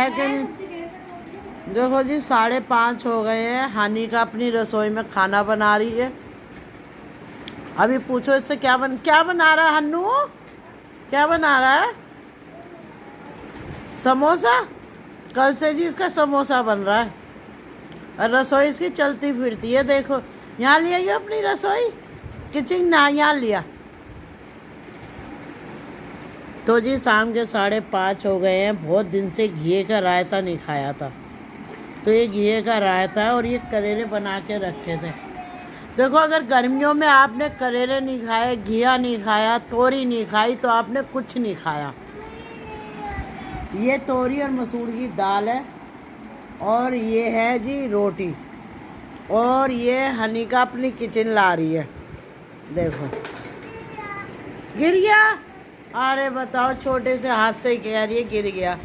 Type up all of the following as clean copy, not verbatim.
है कि नहीं। देखो जी 5:30 हो गए हैं। हानि का अपनी रसोई में खाना बना रही है। अभी पूछो इससे क्या बना रहा है हन्नू? क्या बना रहा है? समोसा। कल से जी इसका समोसा बन रहा है और रसोई इसकी चलती फिरती है। देखो यहाँ लिया ये अपनी रसोई, किचन ना यहाँ लिया। तो जी शाम के 5:30 हो गए हैं। बहुत दिन से घी का रायता नहीं खाया था, तो ये घी का रायता और ये करेले बना के रखे थे। देखो अगर गर्मियों में आपने करेले नहीं खाए, घिया नहीं खाया, तोरी नहीं खाई, तो आपने कुछ नहीं खाया। ये तोरी और मसूर की दाल है और ये है जी रोटी, और ये हनी का अपनी किचन ला रही है। देखो गिर गया। अरे बताओ, छोटे से हाथ से ही कह रही है गिर गया।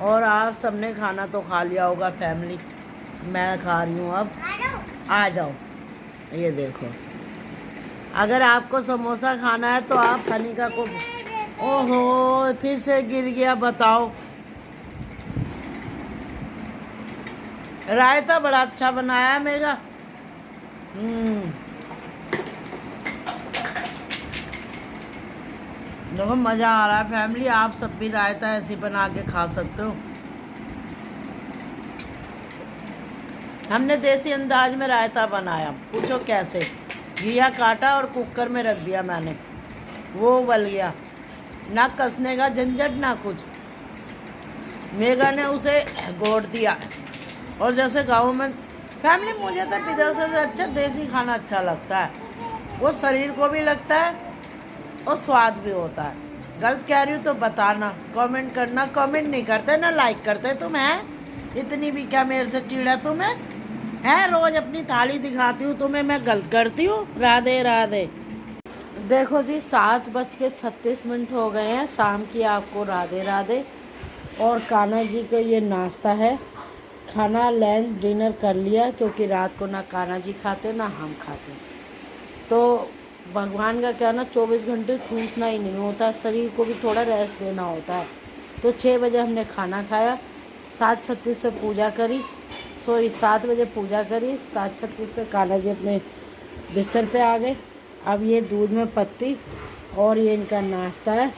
और आप सबने खाना तो खा लिया होगा फैमिली, मैं खा रही हूँ अब। आ जाओ, ये देखो। अगर आपको समोसा खाना है तो आप हनी का को। ओहो फिर से गिर गया, बताओ। रायता बड़ा अच्छा बनाया है मेरा। देखो मज़ा आ रहा है फैमिली। आप सब भी रायता ऐसे बना के खा सकते हो। हमने देसी अंदाज में रायता बनाया। पूछो कैसे? घिया काटा और कुकर में रख दिया मैंने, वो उबल गया। ना कसने का झंझट ना कुछ। मेगा ने उसे घोट दिया। और जैसे गाँव में फैमिली, मुझे तो विदेशों से अच्छा देसी खाना अच्छा लगता है। वो शरीर को भी लगता है और स्वाद भी होता है। गलत कह रही हूँ तो बताना, कमेंट करना। कमेंट नहीं करते ना लाइक करते। तुम है इतनी भी क्या मेरे से चिड़ा तुम्हें है? रोज अपनी थाली दिखाती हूँ तुम्हें, मैं गलत करती हूँ? राधे राधे। देखो जी 7:36 हो गए हैं शाम की। आपको राधे राधे। और कान्हा जी का ये नाश्ता है। खाना लंच डिनर कर लिया, क्योंकि रात को ना कान्हा जी खाते ना हम खाते। तो भगवान का क्या ना 24 घंटे ठूसना ही नहीं होता, शरीर को भी थोड़ा रेस्ट देना होता है। तो 6 बजे हमने खाना खाया, 7:36 पे पूजा करी, 7 बजे पूजा करी, 7:36 पे कान्हा जी अपने बिस्तर पे आ गए। अब ये दूध में पत्ती और ये इनका नाश्ता है।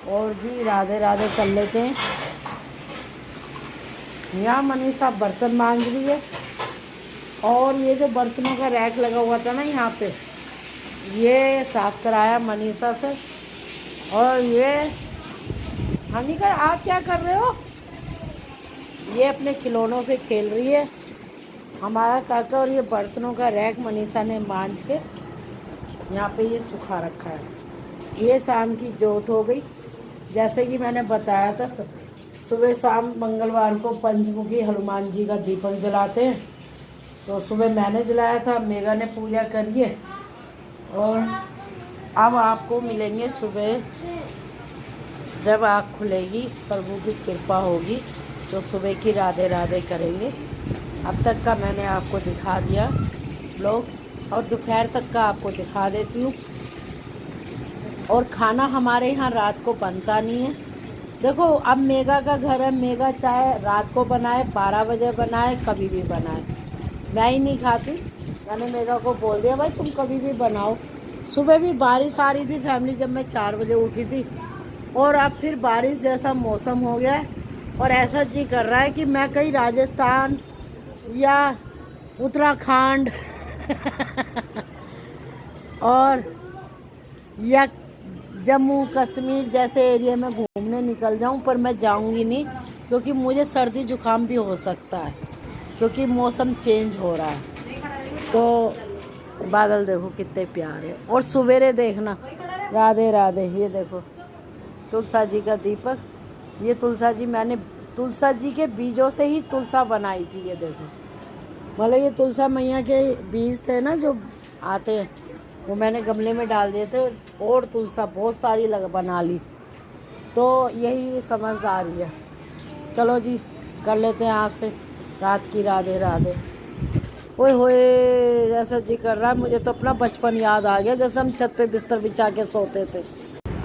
और जी राधे राधे कर लेते हैं। यहाँ मनीषा बर्तन मांज रही है। और ये जो बर्तनों का रैक लगा हुआ था ना यहाँ पे, ये साफ कराया मनीषा से। और ये हनीकर आप क्या कर रहे हो? ये अपने खिलौनों से खेल रही है हमारा काका। और ये बर्तनों का रैक मनीषा ने मांज के यहाँ पे ये सुखा रखा है। ये शाम की जोत हो गई। जैसे कि मैंने बताया था, सुबह शाम मंगलवार को पंचमुखी हनुमान जी का दीपक जलाते हैं। तो सुबह मैंने जलाया था, मेगा ने पूजा करी है। और अब आपको मिलेंगे सुबह, जब आँख खुलेगी, प्रभु की कृपा होगी, तो सुबह की राधे राधे करेंगे। अब तक का मैंने आपको दिखा दिया ब्लॉग, और दोपहर तक का आपको दिखा देती हूँ। और खाना हमारे यहाँ रात को बनता नहीं है। देखो अब मेगा का घर है, मेगा चाहे रात को बनाए, 12 बजे बनाए, कभी भी बनाए। मैं ही नहीं खाती। मैंने मेगा को बोल दिया भाई तुम कभी भी बनाओ। सुबह भी बारिश आ रही थी फैमिली, जब मैं 4 बजे उठी थी। और अब फिर बारिश जैसा मौसम हो गया है। और ऐसा जी कर रहा है कि मैं कहीं राजस्थान या उत्तराखंड और या जम्मू कश्मीर जैसे एरिया में घूमने निकल जाऊं, पर मैं जाऊंगी नहीं, क्योंकि मुझे सर्दी जुकाम भी हो सकता है, क्योंकि मौसम चेंज हो रहा है। तो बादल देखो कितने प्यारे, और सवेरे देखना। राधे राधे। ये देखो तुलसा जी का दीपक। ये तुलसा जी, मैंने तुलसा जी के बीजों से ही तुलसा बनाई थी। ये देखो, मतलब ये तुलसा मैया के बीज थे ना जो आते हैं, वो मैंने गमले में डाल दिए थे। और तुलसा बहुत सारी बना ली। तो यही समझदारी है। चलो जी कर लेते हैं आपसे रात की राधे राधे। ओए होए जैसा जी कर रहा है, मुझे तो अपना बचपन याद आ गया, जैसे हम छत पे बिस्तर बिछा के सोते थे।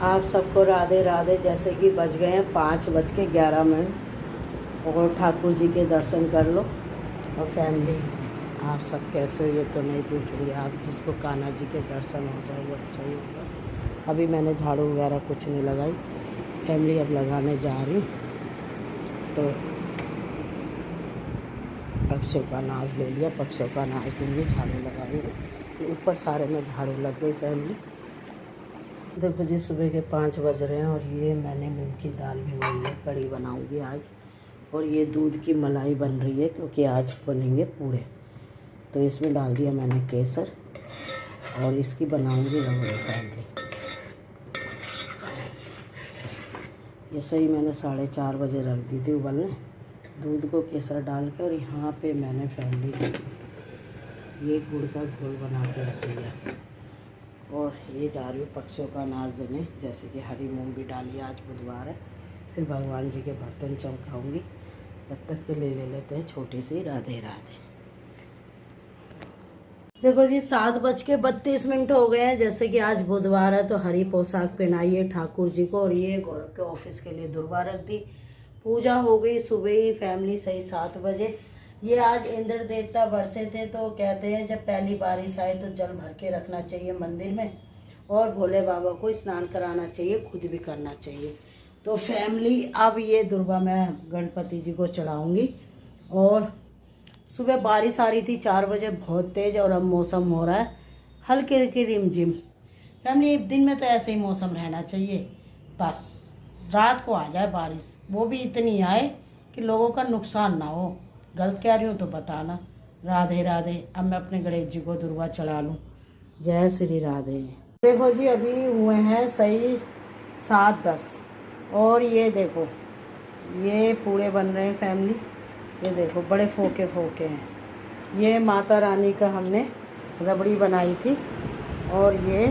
आप सबको राधे राधे। जैसे कि बज गए हैं 5:11। और ठाकुर जी के दर्शन कर लो। और फैमिली आप सब कैसे हो ये तो नहीं पूछूंगी, आप जिसको कान्हा जी के दर्शन हो जाए वो अच्छा ही होगा। अभी मैंने झाड़ू वगैरह कुछ नहीं लगाई फैमिली, अब लगाने जा रही हूँ। तो पक्षियों का नाच ले लिया, पक्षियों का नाच दूँगी, झाड़ू लगा रही। ऊपर सारे में झाड़ू लग गई फैमिली। देखो जी सुबह के 5 बज रहे हैं और ये मैंने मूंग की दाल भिगोई है, कढ़ी बनाऊंगी आज। और ये दूध की मलाई बन रही है क्योंकि आज बनेंगे पूड़े, तो इसमें डाल दिया मैंने केसर और इसकी बनाऊंगी रबड़ी फैमिली। ये सही मैंने 4:30 बजे रख दी थी उबलने दूध को केसर डाल के। और यहाँ पे मैंने फैमिली ये गुड़ का घोल बना के रख दिया। और ये जा रही हूँ पक्षियों का नाच देने, जैसे कि हरी मूंग भी डाली, आज बुधवार है। फिर भगवान जी के बर्तन चमकाऊंगी। जब तक के ले लेते हैं छोटी सी राधे राधे। देखो जी 7:32 हो गए हैं। जैसे कि आज बुधवार है तो हरी पोशाक पहनाइए ठाकुर जी को। और ये गौरव के ऑफिस के लिए दुर्वा रख दी। पूजा हो गई सुबह ही फैमिली, सही 7 बजे। ये आज इंद्र देवता बरसे थे तो कहते हैं जब पहली बारिश आए तो जल भर के रखना चाहिए मंदिर में और भोले बाबा को स्नान कराना चाहिए, खुद भी करना चाहिए। तो फैमिली अब ये दुर्वा मैं गणपति जी को चढ़ाऊंगी। और सुबह बारिश आ रही थी 4 बजे बहुत तेज़, और अब मौसम हो रहा है हल्की हल्की रिमझिम। फैमिली एक दिन में तो ऐसे ही मौसम रहना चाहिए, बस रात को आ जाए बारिश, वो भी इतनी आए कि लोगों का नुकसान ना हो। गलत कह रही हूँ तो बताना। राधे राधे। अब मैं अपने गणेश जी को दुर्वा चढ़ा लूँ। जय श्री राधे। देखो जी अभी हुए हैं सही 7:10 और ये देखो ये पूरे बन रहे हैं फैमिली। ये देखो बड़े फोके फोके हैं। ये माता रानी का हमने रबड़ी बनाई थी। और ये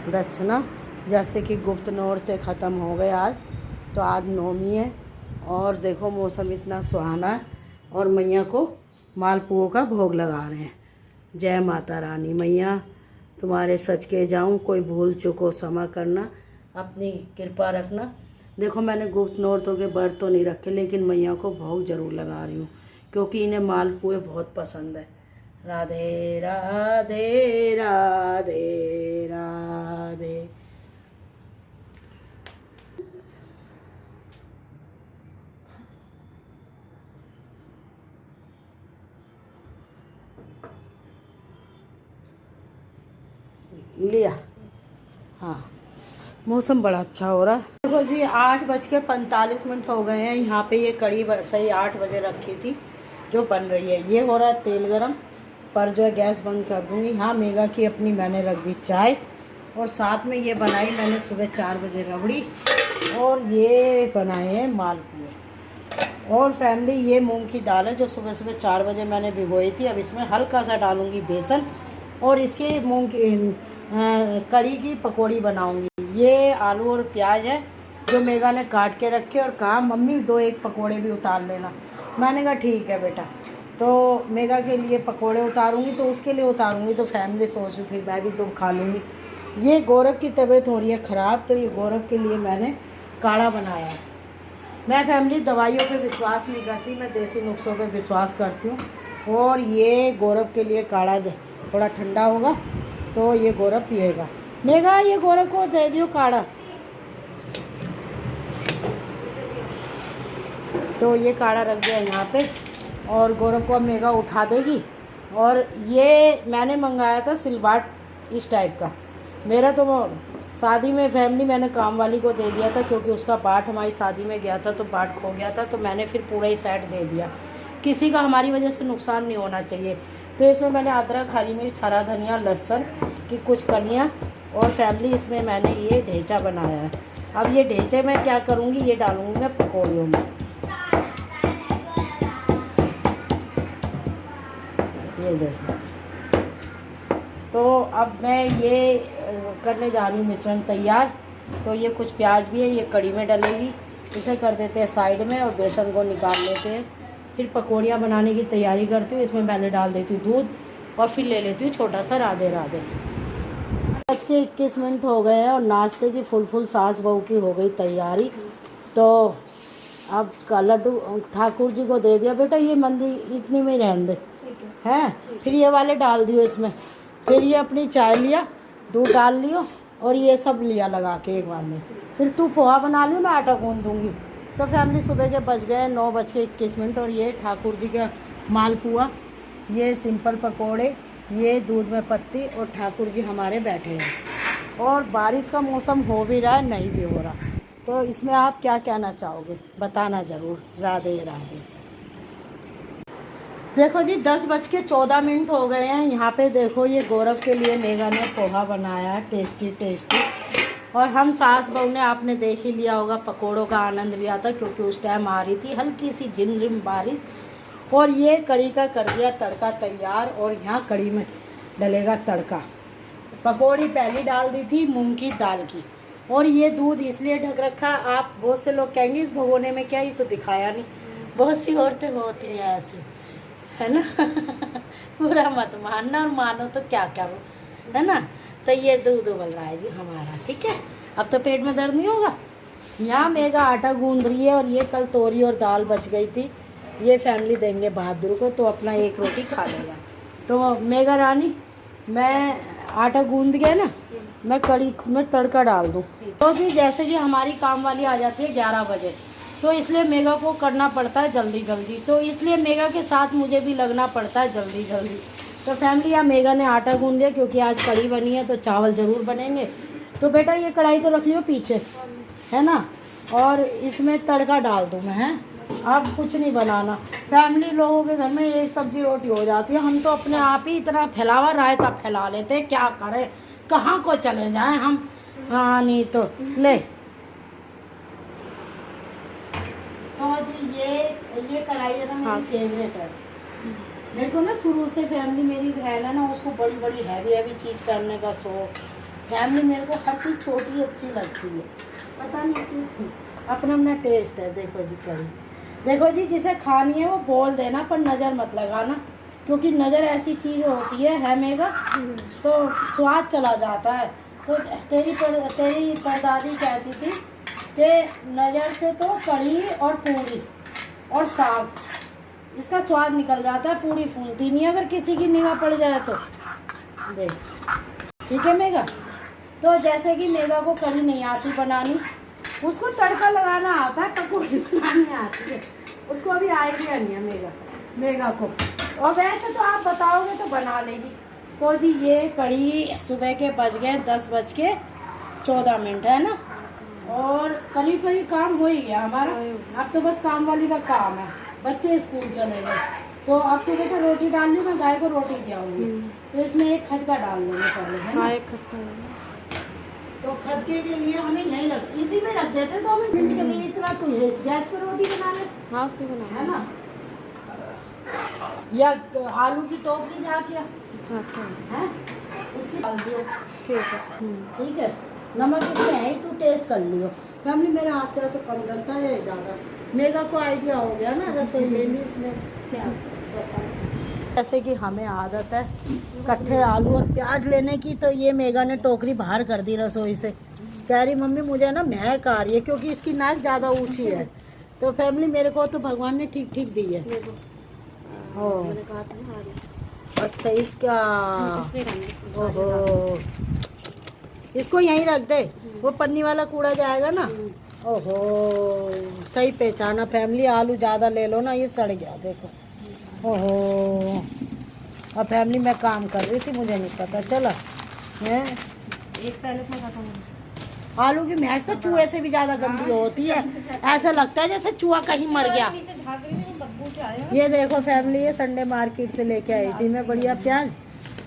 दक्षिणा, जैसे कि गुप्त नौरते ख़त्म हो गए आज, तो आज नवमी है। और देखो मौसम इतना सुहाना है और मैया को मालपुओं का भोग लगा रहे हैं। जय माता रानी। मैया तुम्हारे सच के जाऊं, कोई भूल चूक हो क्षमा करना, अपनी कृपा रखना। देखो मैंने गुप्त नौरतों के व्रत तो नहीं रखे, लेकिन मैया को भोग जरूर लगा रही हूँ क्योंकि इन्हें मालपुए बहुत पसंद है। राधे राधे राधे राधे। लिया। हाँ मौसम बड़ा अच्छा हो रहा है। देखो जी 8:45 हो गए हैं। यहाँ पे ये कढ़ी सही 8 बजे रखी थी जो बन रही है। ये हो रहा है तेल गरम, पर जो है गैस बंद कर दूँगी। हाँ मेगा की अपनी मैंने रख दी चाय, और साथ में ये बनाई मैंने सुबह 4 बजे रबड़ी, और ये बनाए हैं मालपुए। और फैमिली ये मूंग की दाल है जो सुबह सुबह 4 बजे मैंने भिगोई थी। अब इसमें हल्का सा डालूँगी बेसन और इसकी मूंग की कढ़ी की पकौड़ी बनाऊंगी। ये आलू और प्याज है जो मेगा ने काट के रखे और कहा मम्मी 2-1 पकौड़े भी उतार लेना। मैंने कहा ठीक है बेटा। तो मेगा के लिए पकौड़े उतारूंगी तो उसके लिए उतारूंगी, तो फैमिली सोच रही थी मैं भी तो खा लूँगी। ये गौरव की तबीयत हो रही है ख़राब, तो ये गौरव के लिए मैंने काढ़ा बनाया है। मैं फैमिली दवाइयों पे विश्वास नहीं करती, मैं देसी नुस्खों पे विश्वास करती हूँ। और ये गौरव के लिए काढ़ा थोड़ा ठंडा होगा तो ये गौरव पिएगा। मेगा ये गौरव को दे दियो काढ़ा। तो ये काढ़ा रख दिया यहाँ पे और गौरव को अब मेगा उठा देगी। और ये मैंने मंगाया था सिलबाट इस टाइप का। मेरा तो शादी में फैमिली मैंने काम वाली को दे दिया था क्योंकि उसका बाट हमारी शादी में गया था तो बाट खो गया था, तो मैंने फिर पूरा ही सेट दे दिया। किसी का हमारी वजह से नुकसान नहीं होना चाहिए। तो इसमें मैंने अदरक, हरी मिर्च, हरा धनिया, लहसुन की कुछ कलियाँ और फैमिली इसमें मैंने ये ढेंचा बनाया है। अब ये ढेंचे में क्या करूँगी, ये डालूँगी मैं पकौड़ियों में। ये देखो, तो अब मैं ये करने जा रही हूँ मिश्रण तैयार। तो ये कुछ प्याज भी है, ये कढ़ी में डलेगी। इसे कर देते हैं साइड में और बेसन को निकाल लेते हैं। फिर पकौड़ियाँ बनाने की तैयारी करती हूँ। इसमें पहले डाल देती हूँ दूध और फिर ले लेती हूँ छोटा सा राधे राधे। 21 मिनट हो गए हैं और नाश्ते की फुल सास बहू की हो गई तैयारी। तो अब लड्डू ठाकुर जी को दे दिया, बेटा ये मंदी इतनी में रहने दे हैं। फिर ये वाले डाल दियो इसमें। फिर ये अपनी चाय लिया, दूध डाल लियो और ये सब लिया लगा के एक बार में। फिर तू पोहा बना लियो, मैं आटा गूंद दूँगी। तो फैमिली सुबह के बज गए 9:21 और ये ठाकुर जी का मालपुआ, ये सिंपल पकोड़े, ये दूध में पत्ती और ठाकुर जी हमारे बैठे हैं। और बारिश का मौसम हो भी रहा है, नहीं भी हो रहा। तो इसमें आप क्या कहना चाहोगे, बताना ज़रूर। राधे राधे। देखो जी 10:14 हो गए हैं। यहाँ पे देखो ये गौरव के लिए मेघा ने पोहा बनाया है, टेस्टी टेस्टी। और हम सास बहू ने, आपने देख ही लिया होगा, पकोड़ों का आनंद लिया था, क्योंकि उस टाइम आ रही थी हल्की सी झिमझिम बारिश। और ये कड़ी का कर दिया तड़का तैयार, और यहाँ कड़ी में डलेगा तड़का। पकौड़ी पहले डाल दी थी मूंग की दाल की। और ये दूध इसलिए ढक रखा, आप बहुत से लोग कहेंगे इस भगोने में क्या, ये तो दिखाया नहीं। बहुत सी औरतें होती हैं ऐसी, है ना। पूरा मत मानना, और मानो तो क्या करो, है ना। तो ये दूध उबल रहा है जी हमारा, ठीक है। अब तो पेट में दर्द नहीं होगा। यहाँ मेघा आटा गूंद रही है, और ये कल तोरी और दाल बच गई थी, ये फैमिली देंगे बहादुर को, तो अपना एक रोटी खा लेगा। तो मेघा रानी, मैं आटा गूंद गया ना, मैं कड़ी में तड़का डाल दूँ। तो भी जैसे कि हमारी काम वाली आ जाती है 11 बजे, तो इसलिए मेघा को करना पड़ता है जल्दी जल्दी। तो इसलिए मेघा के साथ मुझे भी लगना पड़ता है जल्दी जल्दी। तो फैमिली, यहाँ मेघा ने आटा गूंद लिया, क्योंकि आज कड़ी बनी है तो चावल ज़रूर बनेंगे। तो बेटा ये कढ़ाई तो रख लियो पीछे, है ना। और इसमें तड़का डाल दूँ मैं, हैं। अब कुछ नहीं बनाना। फैमिली लोगों के घर में एक सब्जी रोटी हो जाती है। हम तो अपने आप ही इतना फैलावा रायता फैला लेते हैं, क्या करें, कहाँ को चले जाएं हम। हाँ नहीं तो ले। तो जी ये कढ़ाई है ना, मेरी फेवरेट है। मेरे को ना शुरू से फैमिली, मेरी बहन है ना, उसको बड़ी बड़ी हैवी चीज़ पहनने का शौक। फैमिली मेरे को हर चीज़ छोटी अच्छी लगती है, पता नहीं क्यों, अपना अपना टेस्ट है। देखो जी कढ़ी, देखो जी जिसे खानी है वो बोल देना, पर नज़र मत लगाना, क्योंकि नज़र ऐसी चीज़ होती है मेघा, तो स्वाद चला जाता है। तो तेरी परदादी कहती थी कि नज़र से तो कढ़ी और पूरी और साग, इसका स्वाद निकल जाता है, पूरी फूलती नहीं अगर किसी की निगाह पड़ जाए तो। देख, ठीक है मेघा। तो जैसे कि मेघा को कढ़ी नहीं आती बनानी, उसको तड़का लगाना आता है, पकौड़ी बनानी आती है, उसको अभी आइडिया नहीं है मेघा को। और वैसे तो आप बताओगे तो बना लेगी। तो जी ये कढ़ी सुबह के बज गए 10:14 है ना, और करीब करीब काम हो ही गया हमारा। अब तो बस काम वाली का काम है, बच्चे स्कूल चले गए। तो अब तो बेटा रोटी डाल ली, मैं गाय को रोटी दियाऊंगी। तो इसमें एक खदका डाल लेंगे पहले, है ना। एक खदका, तो खदके के लिए हमें यहीं रख, इसी में रख देते, तो हमें भिंडी के लिए इतना तो है, गैस पर रोटी बना ले। हाँ उस पर बना, है ना। या आलू की टोकरी जा क्या है, उसकी डाल दियो, ठीक है। ठीक है, नमक इसमें है ही, तू टेस्ट कर लियो। फैमिली मेरे हाथ से तो कम डलता है ज़्यादा। मेघा को आइडिया हो गया ना, रसोई ले ली इसमें क्या। जैसे कि हमें आदत है कट्ठे आलू और प्याज लेने की, तो ये मेघा ने टोकरी बाहर कर दी रसोई से। कह रही मम्मी मुझे ना महक आ रही है, क्योंकि इसकी नाक ज़्यादा ऊंची है। तो फैमिली मेरे को तो भगवान ने ठीक ठीक दी है। अच्छा इसका, ओहो, इसको यहीं रख दे, वो पन्नी वाला कूड़ा जाएगा ना। ओहो, सही पहचाना फैमिली। आलू ज़्यादा ले लो ना, ये सड़ गया देखो। ओहो, अब फैमिली मैं काम कर रही थी, मुझे नहीं पता चला है। एक पहले था आलू की महक तो चूहे से भी ज़्यादा गंदी होती है, ऐसा लगता है जैसे चूहा कहीं मर गया। ये देखो फैमिली, ये संडे मार्केट से लेके आई थी मैं, बढ़िया प्याज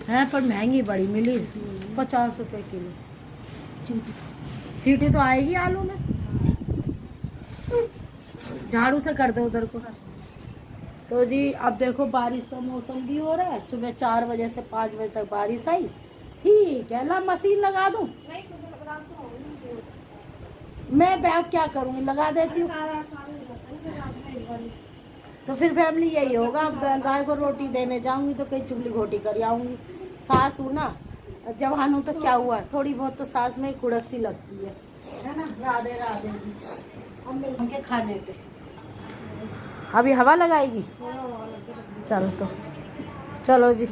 है, पर महंगी बड़ी मिली, 50 रुपये किलो। सीटी तो आएगी आलू में, झाड़ू से कर दो उधर को। तो जी अब देखो बारिश का मौसम भी हो रहा है, सुबह 4 बजे से 5 बजे तक बारिश आई। ठीक है, ला मशीन लगा दूं, मैं बैग क्या करूँगी, लगा देती हूँ। तो फिर फैमिली यही होगा, अब गाय को रोटी देने जाऊंगी तो कहीं चुगली घोटी कर आऊँगी। सास हूँ ना, जवान हूँ तो क्या हुआ, थोड़ी बहुत तो सास में कुड़क सी लगती है ना। राधे राधे जी, हम मिल के खाने पे अभी हवा लगाएगी। चल तो चलो जी।